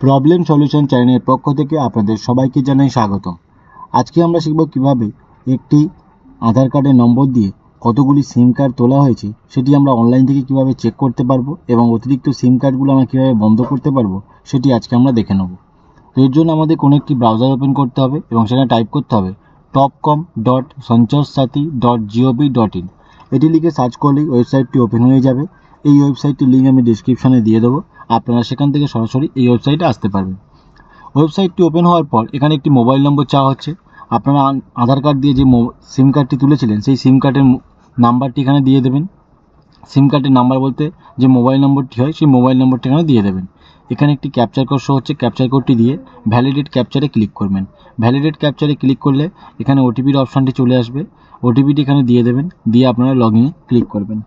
Problem solution চ্যানেলের পক্ষ থেকে আপনাদের সবাইকে জানাই স্বাগতম। আজকে আমরা শিখব কিভাবে একটি আধার কার্ডের নম্বর দিয়ে কতগুলি সিম কার্ড তোলা হয়েছে সেটি আমরা অনলাইন থেকে কিভাবে চেক করতে পারবো এবং অতিরিক্ত সিম কার্ডগুলো আমরা কীভাবে বন্ধ করতে পারবো সেটি আজকে আমরা দেখে নেব। তো এর জন্য আমাদের কোনো একটি ব্রাউজার ওপেন করতে হবে এবং সেখানে টাইপ করতে হবে topcom.sanchorsathi.gov.in। এটি লিখে সার্চ করলেই ওয়েবসাইটটি ওপেন হয়ে যাবে। এই ওয়েবসাইটটির লিঙ্ক আমি ডিসক্রিপশনে দিয়ে দেবো, আপনারা সেখান থেকে সরাসরি এই ওয়েবসাইটে আসতে পারবেন। ওয়েবসাইটটি ওপেন হওয়ার পর এখানে একটি মোবাইল নম্বর চাওয়া হচ্ছে। আপনারা আধার কার্ড দিয়ে যে সিম কার্ডটি তুলেছিলেন সেই সিম কার্ডের নাম্বারটি এখানে দিয়ে দেবেন। সিম কার্ডের নাম্বার বলতে যে মোবাইল নম্বরটি হয় সেই মোবাইল নম্বরটি এখানে দিয়ে দেবেন। এখানে একটি ক্যাপচার কোড শো হচ্ছে, ক্যাপচার কোডটি দিয়ে ভ্যালিডেট ক্যাপচারে ক্লিক করবেন। ভ্যালিডেট ক্যাপচারে ক্লিক করলে এখানে ওটিপির অপশানটি চলে আসবে, ওটিপিটি এখানে দিয়ে দেবেন, দিয়ে আপনারা লগইনে ক্লিক করবেন।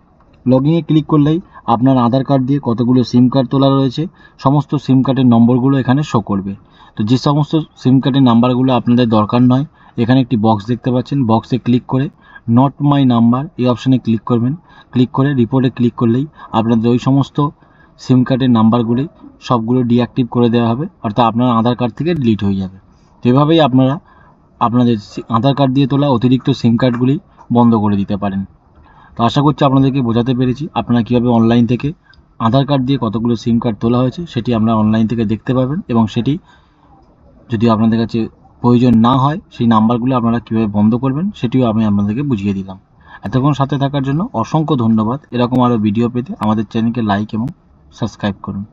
লগইনে ক্লিক করলেই আপনার আধার কার্ড দিয়ে কতগুলো সিম কার্ড তোলা রয়েছে সমস্ত সিম কার্ডের নম্বরগুলো এখানে শো করবে। তো যে সমস্ত সিম কার্ডের নাম্বারগুলো আপনাদের দরকার নয়, এখানে একটি বক্স দেখতে পাচ্ছেন, বক্সে ক্লিক করে নট মাই নাম্বার এই অপশানে ক্লিক করবেন। ক্লিক করে রিপোর্টে ক্লিক করলেই আপনাদের ওই সমস্ত সিম কার্ডের নাম্বারগুলি সবগুলো ডিঅ্যাক্টিভ করে দেওয়া হবে, অর্থাৎ আপনার আধার কার্ড থেকে ডিলিট হয়ে যাবে। তো এভাবেই আপনারা আপনাদের আধার কার্ড দিয়ে তোলা অতিরিক্ত সিম কার্ডগুলি বন্ধ করে দিতে পারেন। তো আশা করছি আপনাদেরকে বোঝাতে পেরেছি আপনারা কীভাবে অনলাইন থেকে আধার কার্ড দিয়ে কতগুলো সিম কার্ড তোলা হয়েছে সেটি আপনারা অনলাইন থেকে দেখতে পাবেন, এবং সেটি যদি আপনাদের কাছে প্রয়োজন না হয় সেই নাম্বারগুলো আপনারা কীভাবে বন্ধ করবেন সেটিও আমি আপনাদেরকে বুঝিয়ে দিলাম। এতক্ষণ সাথে থাকার জন্য অসংখ্য ধন্যবাদ। এরকম আরও ভিডিও পেতে আমাদের চ্যানেলকে লাইক এবং সাবস্ক্রাইব করুন।